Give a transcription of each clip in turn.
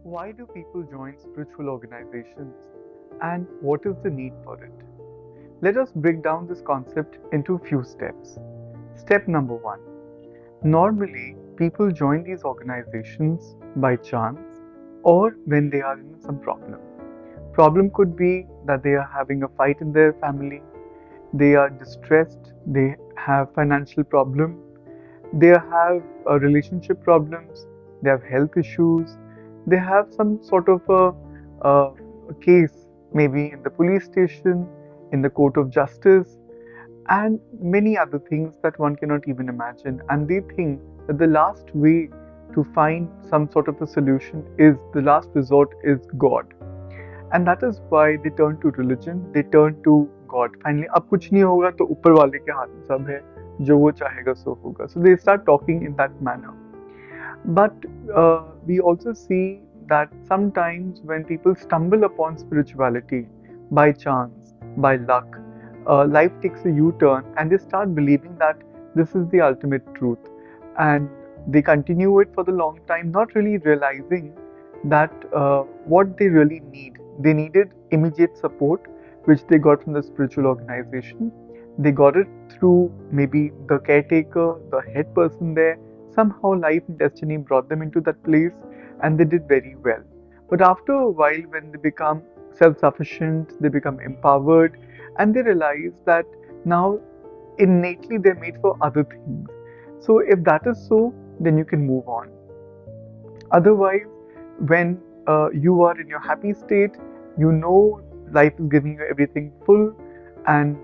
Why do people join spiritual organizations and what is the need for it? Let us break down this concept into a few steps. Step number one. Normally, people join these organizations by chance or when they are in some problem. Problem could be that they are having a fight in their family, they are distressed, they have financial problem, they have relationship problems, they have health issues, they have some sort of a case, maybe in the police station, in the court of justice, and many other things that one cannot even imagine. And they think that the last way to find some sort of a solution is the last resort is God. And that is why they turn to religion, they turn to God. Finally, अब कुछ नहीं होगा तो ऊपर वाले के हाथ में सब है, जो वो चाहेगा सो होगा. So they start talking in that manner. But we also see that sometimes when people stumble upon spirituality by chance, by luck, life takes a U turn and they start believing that this is the ultimate truth. And they continue it for the long time, not really realizing that what they really need. They needed immediate support, which they got from the spiritual organization. They got it through maybe the caretaker, the head person there. Somehow life and destiny brought them into that place and they did very well. But after a while, when they become self sufficient, they become empowered, and they realize that now innately they're made for other things. So, if that is so, then you can move on. Otherwise, when you are in your happy state, you know life is giving you everything full, and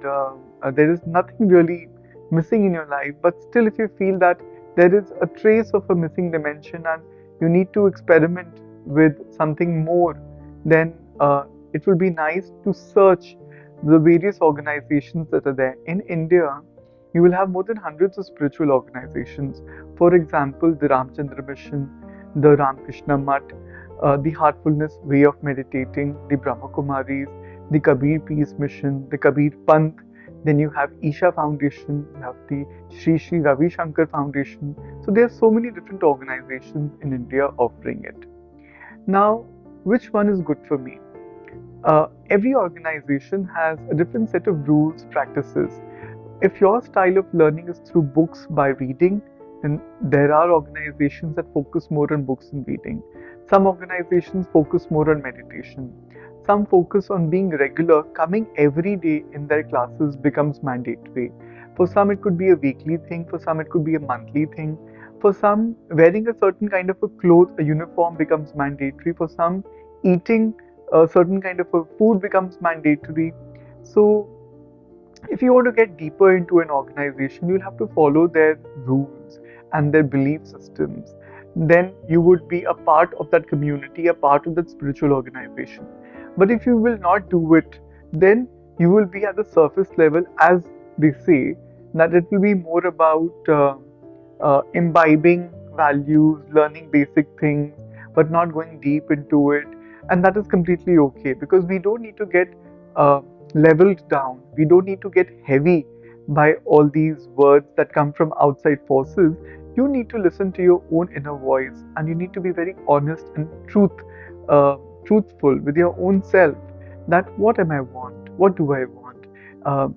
there is nothing really missing in your life. But still, if you feel that there is a trace of a missing dimension and you need to experiment with something more, then it will be nice to search the various organizations that are there. In India, you will have more than hundreds of spiritual organizations. For example, the Ramchandra Mission, the Ramakrishna Mutt, the Heartfulness Way of Meditating, the Brahma Kumaris, the Kabir Peace Mission, the Kabir Panth. Then you have Isha Foundation, you have the Sri Ravi Shankar Foundation. So there are so many different organizations in India offering it. Now, which one is good for me? Every organization has a different set of rules, practices. If your style of learning is through books by reading, then there are organizations that focus more on books and reading. Some organizations focus more on meditation. Some focus on being regular, coming every day in their classes becomes mandatory. For some, it could be a weekly thing, for some, it could be a monthly thing. For some, wearing a certain kind of a cloth, a uniform becomes mandatory. For some, eating a certain kind of a food becomes mandatory. So, if you want to get deeper into an organization, you'll have to follow their rules and their belief systems. Then you would be a part of that community, a part of that spiritual organization. But if you will not do it, then you will be at the surface level, as they say, that it will be more about imbibing values, learning basic things, but not going deep into it. And that is completely okay because we don't need to get uh, leveled down. We don't need to get heavy by all these words that come from outside forces. You need to listen to your own inner voice and you need to be very honest and truthful with your own self that what am I want? What do I want? Uh,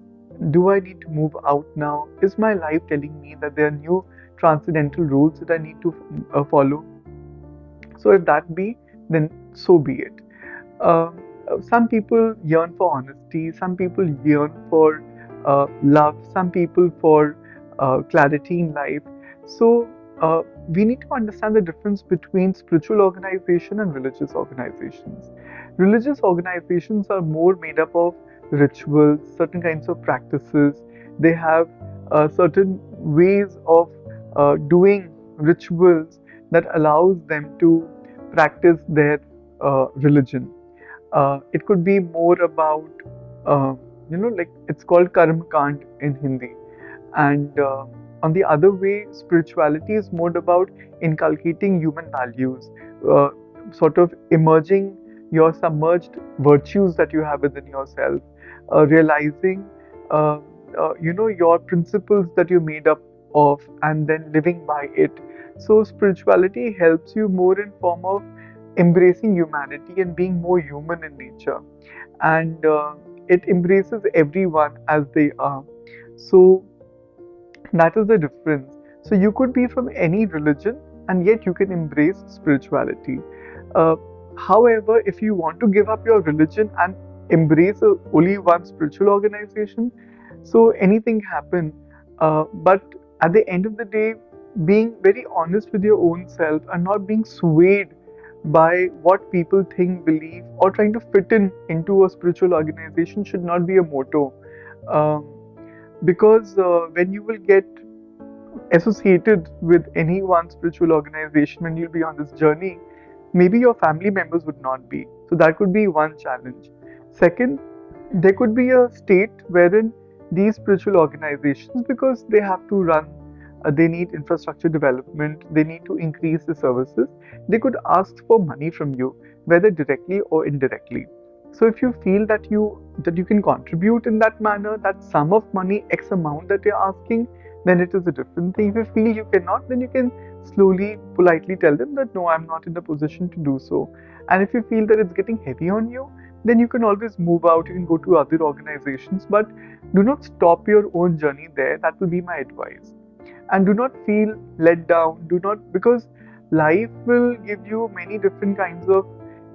do I need to move out now? Is my life telling me that there are new transcendental rules that I need to follow? So if that be, then so be it. Some people yearn for honesty, some people yearn for love, some people for clarity in life. So we need to understand the difference between spiritual organization and religious organizations. Religious organizations are more made up of rituals, certain kinds of practices. They have certain ways of doing rituals that allows them to practice their religion. It could be more about, like it's called karma kand in Hindi. And on the other way, spirituality is more about inculcating human values, uh, sort of emerging your submerged virtues that you have within yourself, realizing, your principles that you're made up of, and then living by it. So spirituality helps you more in form of embracing humanity and being more human in nature, and it embraces everyone as they are. So that is the difference. So you could be from any religion and yet you can embrace spirituality. Uh, However, if you want to give up your religion and embrace only one spiritual organization, so anything happen. But at the end of the day, being very honest with your own self and not being swayed by what people think, believe, or trying to fit in into a spiritual organization should not be a motto. Um, because when you will get associated with any one spiritual organization when you'll be on this journey, maybe your family members would not be. So that could be one challenge. Second, there could be a state wherein these spiritual organizations, because they have to run, they need infrastructure development, they need to increase the services, they could ask for money from you, whether directly or indirectly. So if you feel that you can contribute in that manner, that sum of money, X amount that you're asking, then it is a different thing. If you feel you cannot, then you can slowly, politely tell them that no, I'm not in a position to do so. And if you feel that it's getting heavy on you, then you can always move out, you can go to other organizations, but do not stop your own journey there. That will be my advice. And do not feel let down. Do not, because life will give you many different kinds of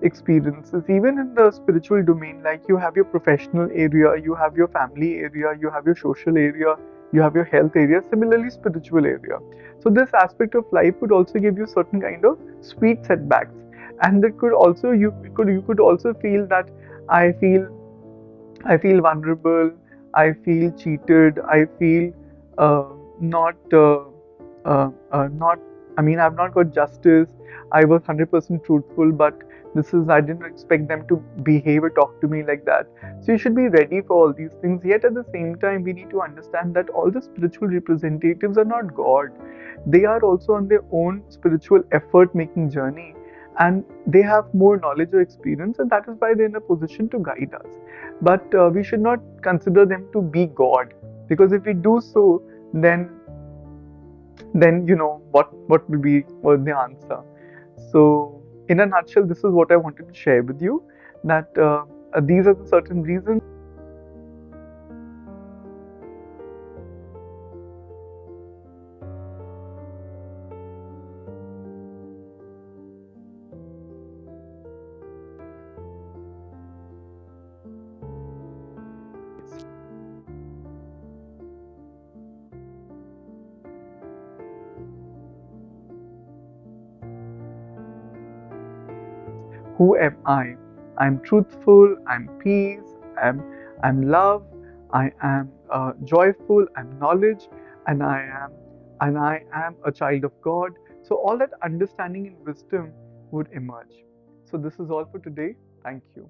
experiences, even in the spiritual domain. Like you have your professional area, you have your family area, you have your social area, you have your health area, similarly, spiritual area. So, this aspect of life could also give you certain kind of sweet setbacks, and that could also you could also feel that I feel I feel vulnerable. I feel cheated. I feel uh, not not. I mean, I've not got justice. I was 100% truthful, but this is I didn't expect them to behave or talk to me like that. So you should be ready for all these things. Yet at the same time, we need to understand that all the spiritual representatives are not God. They are also on their own spiritual effort-making journey, and they have more knowledge or experience, and that is why they're in a position to guide us. But we should not consider them to be God, because if we do so, then you know what will be the answer. So, in a nutshell, this is what I wanted to share with you. That these are the certain reasons who am I? I'm truthful, I'm peace, I'm love, I am joyful, I'm knowledge, and I am a child of God. So all that understanding and wisdom would emerge. So this is all for today. Thank you.